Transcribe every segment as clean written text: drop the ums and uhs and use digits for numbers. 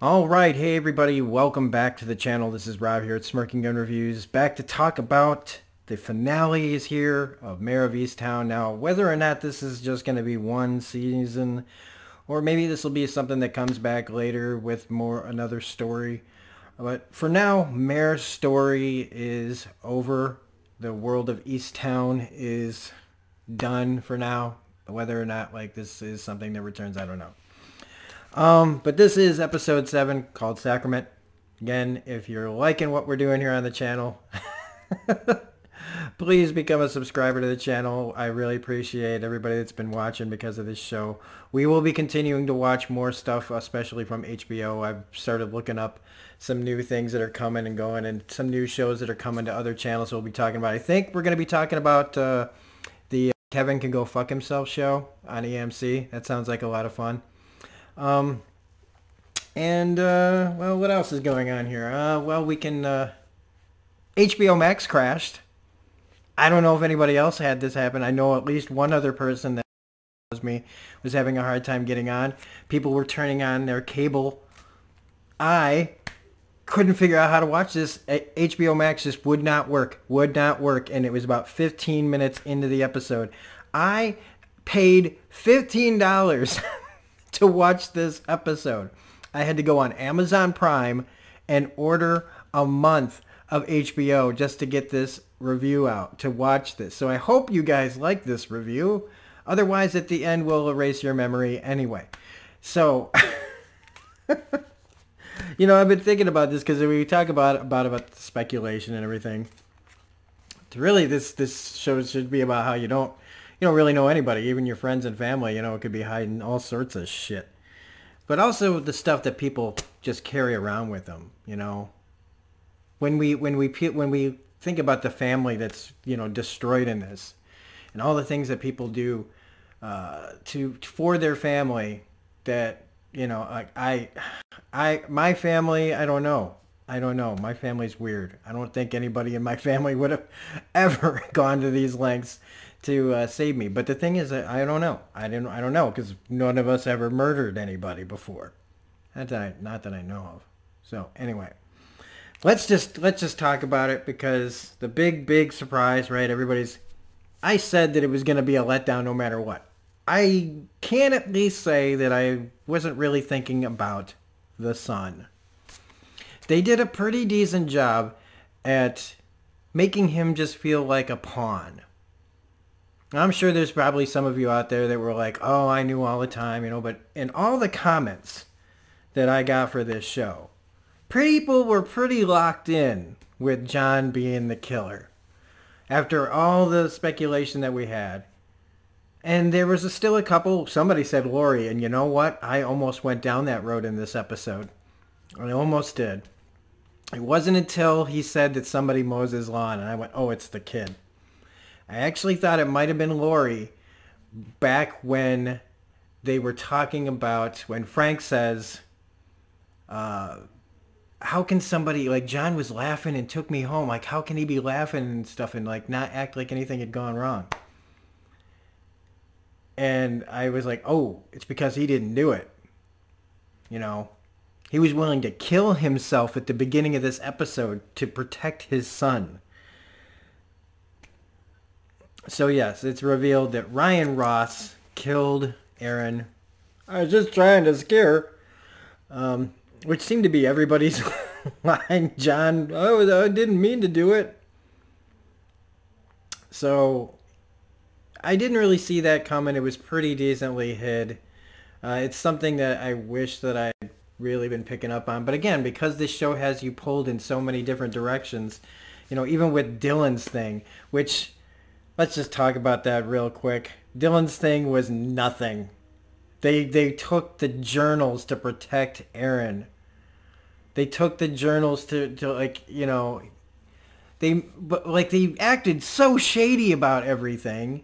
Alright, hey everybody, welcome back to the channel. This is Rob here at Smirking Gun Reviews, back to talk about the finale is here of Mare of Easttown. Now, whether or not this is just going to be one season, or maybe this will be something that comes back later with another story. But for now, Mare's story is over. The world of Easttown is done for now. Whether or not this is something that returns, I don't know. But this is episode 7 called Sacrament. Again, if you're liking what we're doing here on the channel, please become a subscriber to the channel. I really appreciate everybody that's been watching because of this show. We will be continuing to watch more stuff, especially from HBO. I've started looking up some new things that are coming and going, and some new shows that are coming to other channels we'll be talking about. I think we're going to be talking about the Kevin Can Go Fuck Himself show on EMC. That sounds like a lot of fun. Well, what else is going on here? HBOMax crashed. I don't know if anybody else had this happen. I know at least one other person that was having a hard time getting on. People were turning on their cable. I couldn't figure out how to watch this. HBOMax just would not work, and it was about 15 minutes into the episode. I paid $15 to watch this episode. I had to go on Amazon Prime and order a month of HBO just to get this review out, to watch this. So I hope you guys like this review. Otherwise, at the end, we'll erase your memory anyway. So, I've been thinking about this because we talk about speculation and everything. Really, this show should be about how you don't really know anybody, even your friends and family. It could be hiding all sorts of shit. But also the stuff that people just carry around with them, When we think about the family that's, destroyed in this, and all the things that people do for their family, that, my family, I don't know. My family's weird. I don't think anybody in my family would have ever gone to these lengths to save me. But the thing is, I don't know. I don't know, because none of us ever murdered anybody before. Not that I know of. So anyway, let's just talk about it, because the big surprise, right? I said that it was going to be a letdown no matter what. I can at least say that I wasn't really thinking about the son. They did a pretty decent job at making him just feel like a pawn. I'm sure there's probably some of you out there that were like, oh, I knew all the time, but in all the comments that I got for this show, people were pretty locked in with John being the killer after all the speculation that we had. And there was still a couple, somebody said Lori, and you know what? I almost went down that road in this episode. I almost did. It wasn't until he said that somebody mows his lawn, and I went, oh, it's the kid. I actually thought it might have been Lori back when they were talking about, when Frank says, how can somebody, John was laughing and took me home. How can he be laughing and stuff and, not act like anything had gone wrong? And I was like, oh, it's because he didn't do it. He was willing to kill himself at the beginning of this episode to protect his son. So yes, it's revealed that Ryan Ross killed Aaron. I was just trying to scare her. Which seemed to be everybody's line. John, oh, I didn't mean to do it. So I didn't really see that coming. It was pretty decently hid. It's something that I wish that I'd really been picking up on. But again, because this show has you pulled in so many different directions, even with Dylan's thing, which, let's just talk about that real quick. Dylan's thing was nothing. They took the journals to protect Aaron. They took the journals to they acted so shady about everything.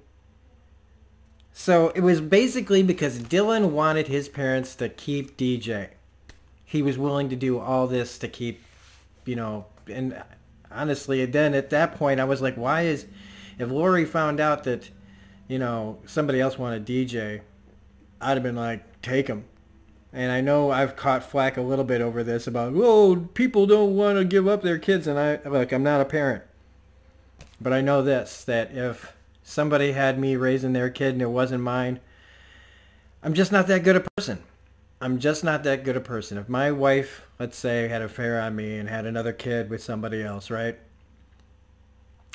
So it was basically because Dylan wanted his parents to keep DJ. He was willing to do all this to keep, and honestly, then at that point I was like, if Lori found out that, somebody else wanted DJ, I'd have been like, take him. And I know I've caught flack a little bit over this about, oh, people don't want to give up their kids. And look, I'm not a parent. But I know this, that if somebody had me raising their kid and it wasn't mine, I'm just not that good a person. I'm just not that good a person. If my wife, let's say, had an affair on me and had another kid with somebody else, right?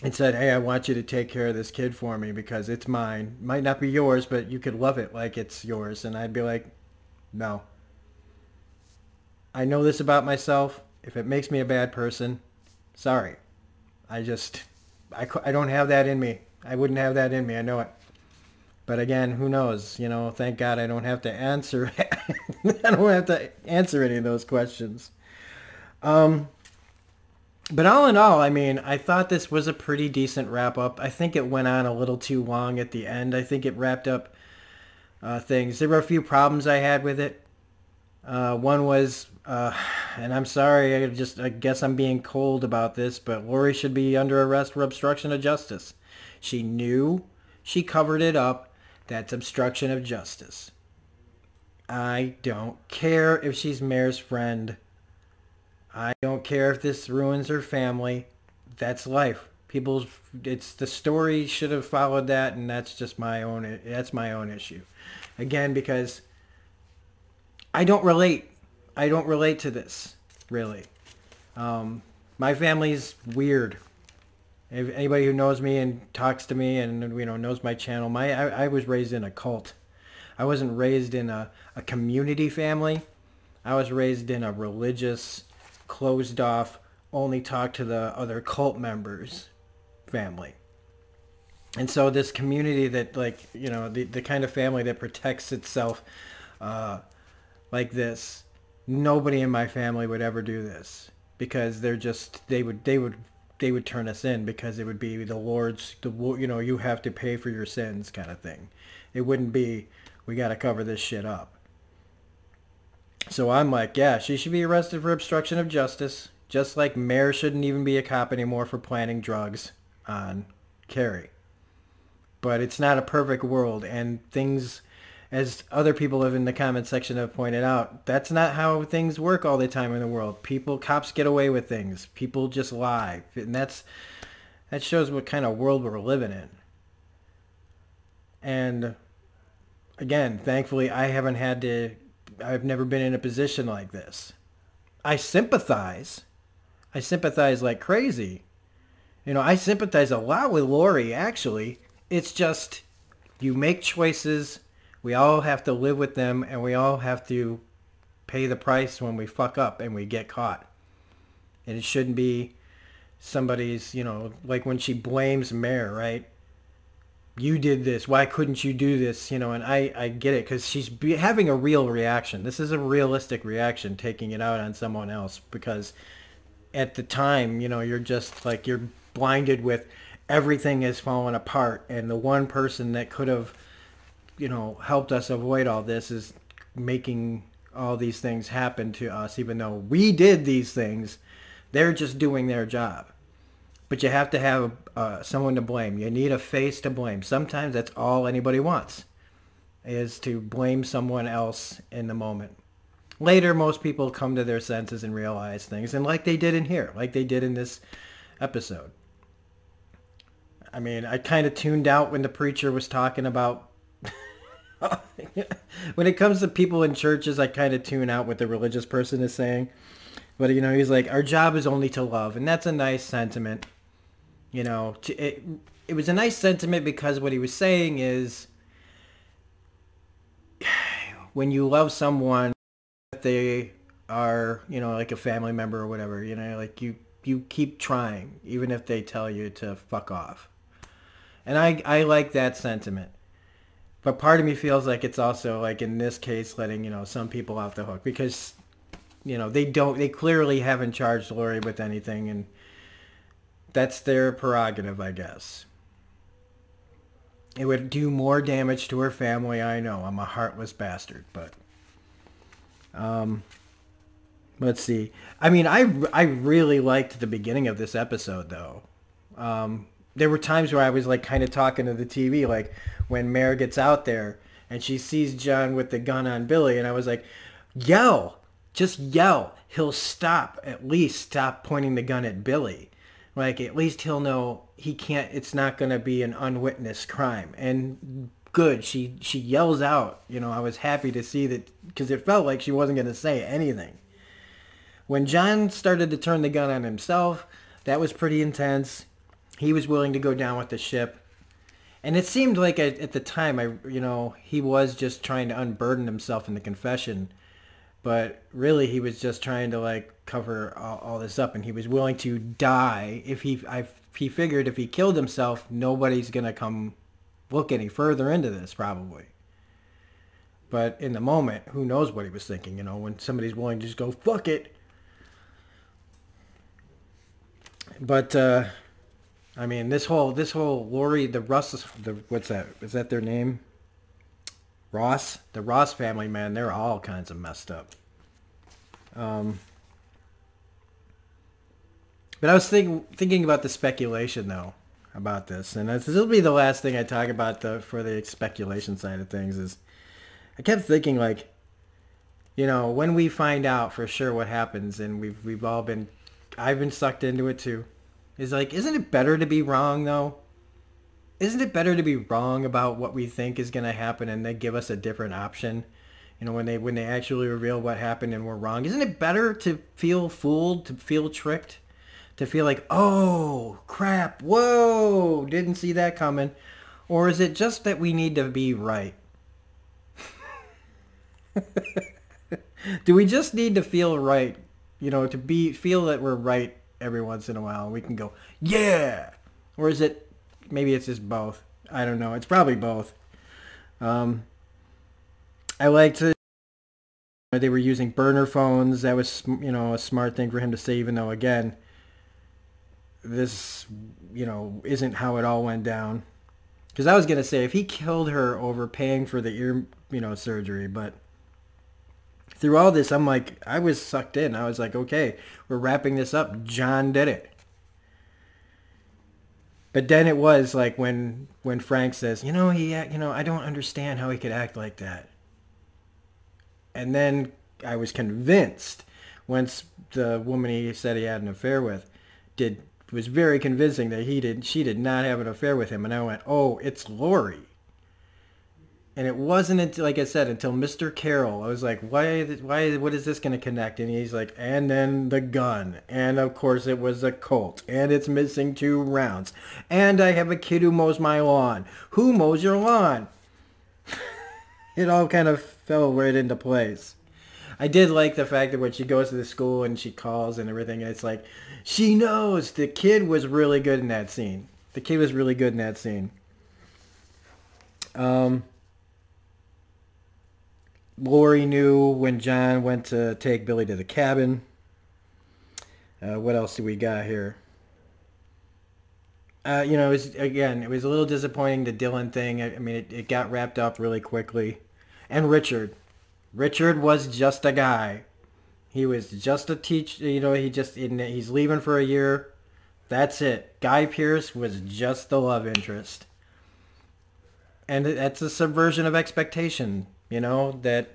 And said, hey, I want you to take care of this kid for me because it's mine. Might not be yours, but you could love it like it's yours. And I'd be like, no. I know this about myself. If it makes me a bad person, sorry. I don't have that in me. I wouldn't have that in me. I know it. But again, who knows? You know, thank God I don't have to answer. I don't have to answer any of those questions. But all in all, I mean, I thought this was a pretty decent wrap up. I think it went on a little too long at the end. I think it wrapped up things. There were a few problems I had with it. One was, and I'm sorry, I guess I'm being cold about this, but Lori should be under arrest for obstruction of justice. She knew, she covered it up. That's obstruction of justice. I don't care if she's Mare's friend. I don't care if this ruins her family. That's life. It's the story should have followed that, and that's my own issue. Again, because I don't relate. I don't relate to this, really. My family's weird. If anybody who knows me and talks to me and knows my channel, I was raised in a cult. I wasn't raised in a community family. I was raised in a religious, closed off, only talk to the other cult members family. And so this community that the kind of family that protects itself like this, nobody in my family would ever do this because they would turn us in because it would be the Lord's, you have to pay for your sins kind of thing. It wouldn't be, we got to cover this shit up. So I'm like, yeah, she should be arrested for obstruction of justice, just like Mare shouldn't even be a cop anymore for planting drugs on Carrie. But it's not a perfect world, and things, as other people have in the comment section have pointed out, that's not how things work all the time in the world. Cops get away with things. People just lie. And that shows what kind of world we're living in. And again, thankfully, I've never been in a position like this. I sympathize. I sympathize like crazy. I sympathize a lot with Lori, actually. It's just, you make choices. We all have to live with them, and we all have to pay the price when we fuck up and we get caught. And it shouldn't be somebody's, like when she blames Mare, right? You did this. Why couldn't you do this? And I get it because she's having a real reaction. This is a realistic reaction, taking it out on someone else, because at the time, you're just like, you're blinded with everything has fallen apart, and the one person that could have helped us avoid all this is making all these things happen to us, even though we did these things. They're just doing their job. But you have to have someone to blame. You need a face to blame. Sometimes that's all anybody wants, is to blame someone else in the moment. Later, most people come to their senses and realize things, and like they did in here, like they did in this episode. I mean, I kind of tuned out when the preacher was talking about... When it comes to people in churches, I kind of tune out what the religious person is saying. But, he's like, our job is only to love. And that's a nice sentiment. It was a nice sentiment because what he was saying is, when you love someone, they are, like a family member or whatever, like you keep trying, even if they tell you to fuck off. And I like that sentiment. But part of me feels like it's also, like in this case, letting, some people off the hook. Because, they clearly haven't charged Lori with anything. And that's their prerogative, I guess. It would do more damage to her family, I know. I'm a heartless bastard, but... let's see. I mean, I really liked the beginning of this episode, though. There were times where I was like kind of talking to the TV, like when Mare gets out there and she sees John with the gun on Billy, and I was like, Yell. Just yell. He'll stop. At least stop pointing the gun at Billy. Like, at least he'll know he can't, it's not going to be an unwitnessed crime. And good, she yells out. You know, I was happy to see that, because it felt like she wasn't going to say anything. When John started to turn the gun on himself, that was pretty intense. He was willing to go down with the ship. And it seemed like at the time, he was just trying to unburden himself in the confession. But really, he was just trying to, like, cover all this up. And he was willing to die. He figured if he killed himself, nobody's going to come look any further into this, probably. But in the moment, who knows what he was thinking, when somebody's willing to just go, fuck it. But, I mean, this whole Lori, what's that? Is that their name? Ross? The Ross family, man, they're all kinds of messed up. But I was thinking about the speculation, though, about this. And this will be the last thing I talk about for the speculation side of things is I kept thinking, like, when we find out for sure what happens, and I've been sucked into it too, is like, isn't it better to be wrong, though? Isn't it better to be wrong about what we think is going to happen and they give us a different option? When they actually reveal what happened and we're wrong. Isn't it better to feel fooled, to feel tricked? To feel like, oh, crap, whoa, didn't see that coming? Or is it just that we need to be right? Do we just need to feel right? Feel that we're right every once in a while. We can go, yeah! Or is it, maybe it's just both. I don't know. It's probably both. I liked it. They were using burner phones. That was, a smart thing for him to say, even though, again, this, isn't how it all went down. Because I was going to say, if he killed her over paying for the ear, surgery, but through all this, I'm like, I was sucked in. I was like, okay, we're wrapping this up. John did it. But then it was like when Frank says, I don't understand how he could act like that. And then I was convinced, once the woman he said he had an affair with was very convincing that she did not have an affair with him. And I went, oh, it's Lori. And it wasn't until, like I said, until Mr. Carroll. I was like, what is this going to connect? And he's like, and then the gun. And of course it was a Colt. And it's missing 2 rounds. And I have a kid who mows my lawn. Who mows your lawn? It all kind of fell right into place. I did like the fact that when she goes to the school and she calls and everything, it's like, she knows. The kid was really good in that scene. Lori knew when John went to take Billy to the cabin. What else do we got here? It was a little disappointing, the Dylan thing. I mean, it got wrapped up really quickly. And Richard was just a guy. He was just a teacher. He's leaving for a year. That's it. Guy Pearce was just the love interest. And that's a subversion of expectation, that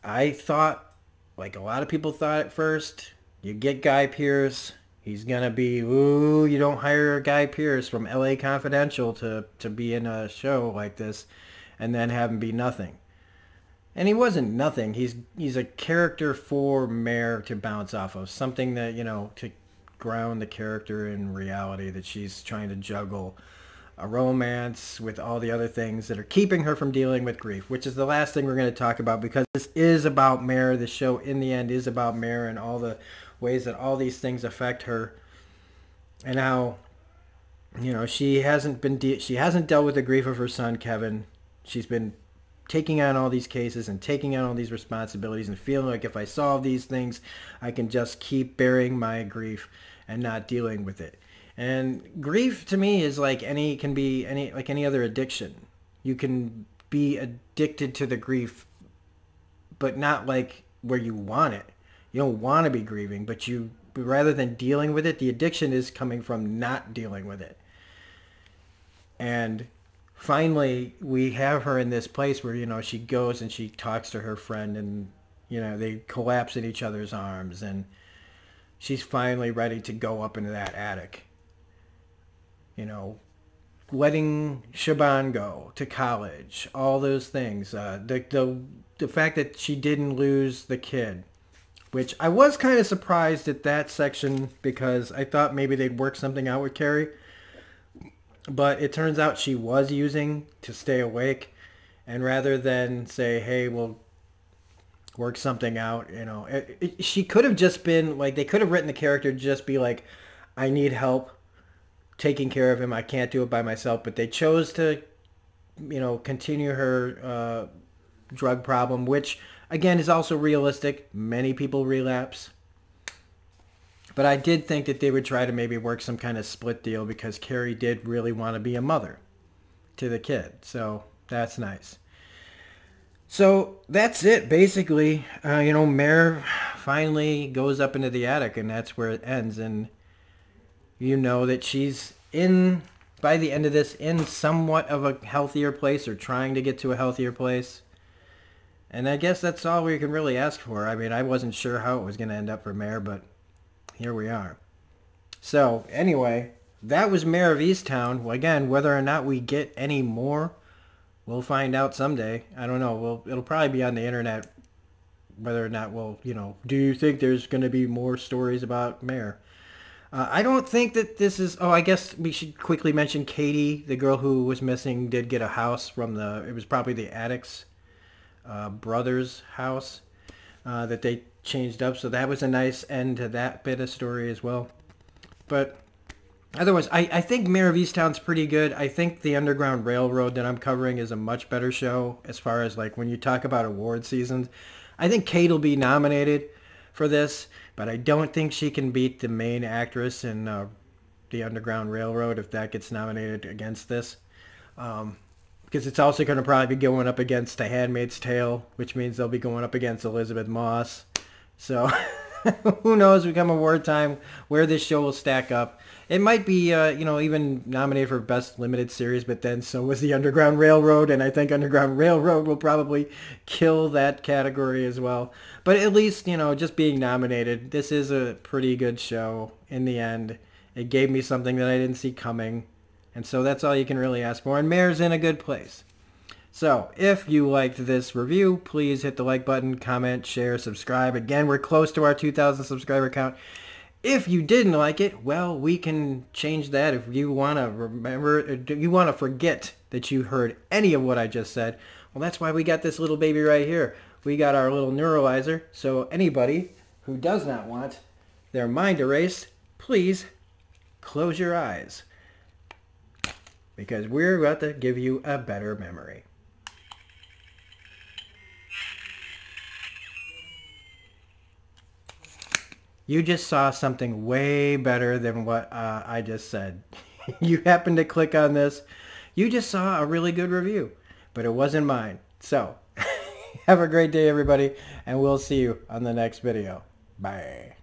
I thought, like a lot of people thought at first, you get Guy Pearce, he's going to be, ooh, you don't hire Guy Pearce from LA Confidential to be in a show like this and then have him be nothing. And he wasn't nothing. He's a character for Mare to bounce off of. Something that, to ground the character in reality, that she's trying to juggle a romance with all the other things that are keeping her from dealing with grief, which is the last thing we're going to talk about, because this is about Mare. The show, in the end, is about Mare and all the ways that all these things affect her, and how, she hasn't dealt with the grief of her son, Kevin. She's been taking on all these cases and taking on all these responsibilities and feeling like if I solve these things, I can just keep bearing my grief and not dealing with it. And grief to me is like any other addiction. You can be addicted to the grief, but not like where you want it. You don't want to be grieving, but rather than dealing with it, the addiction is coming from not dealing with it. And finally, we have her in this place where, she goes and she talks to her friend, and, You know, they collapse in each other's arms, and she's finally ready to go up into that attic. You know, letting Shaban go to college, all those things. The fact that she didn't lose the kid, which I was kind of surprised at that section because I thought maybe they'd work something out with Carrie. But it turns out she was using to stay awake. And rather than say, hey, we'll work something out, you know, she could have just been like, they could have written the character to just be like, I need help taking care of him. I can't do it by myself. But they chose to, you know, continue her drug problem, which, again, is also realistic. Many people relapse. But I did think that they would try to maybe work some kind of split deal because Carrie did really want to be a mother to the kid. So that's nice. So that's it, basically. You know, Mare finally goes up into the attic, and that's where it ends. And you know that she's in, by the end of this, in somewhat of a healthier place or trying to get to a healthier place. And I guess that's all we can really ask for. I mean, I wasn't sure how it was going to end up for Mare, but here we are. So, anyway, that was Mare of Easttown. Well, again, whether or not we get any more, we'll find out someday. I don't know. It'll probably be on the internet whether or not we'll, you know, do you think there's going to be more stories about Mare? I don't think that this is... Oh, I guess we should quickly mention Katie, the girl who was missing, did get a house from the... It was probably the addict's brother's house that they changed up. So that was a nice end to that bit of story as well. But otherwise, I think Mare of Easttown's pretty good. I think the Underground Railroad that I'm covering is a much better show as far as like when you talk about award seasons. I think Kate will be nominated for this, but I don't think she can beat the main actress in the Underground Railroad if that gets nominated against this. Because it's also going to probably be going up against The Handmaid's Tale, which means they'll be going up against Elizabeth Moss. So who knows, come award time, where this show will stack up. It might be, you know, even nominated for Best Limited Series, but then so was the Underground Railroad, and I think Underground Railroad will probably kill that category as well. But at least, you know, just being nominated, this is a pretty good show in the end. It gave me something that I didn't see coming, and so that's all you can really ask for, and Mare's in a good place. So, if you liked this review, please hit the like button, comment, share, subscribe. Again, we're close to our 2,000 subscriber count. If you didn't like it, well, we can change that. If you want to remember, you want to forget that you heard any of what I just said, well, that's why we got this little baby right here. We got our little neuralizer, so anybody who does not want their mind erased, please close your eyes, because we're about to give you a better memory. You just saw something way better than what I just said. You happened to click on this. You just saw a really good review, but it wasn't mine. So, have a great day, everybody, and we'll see you on the next video. Bye.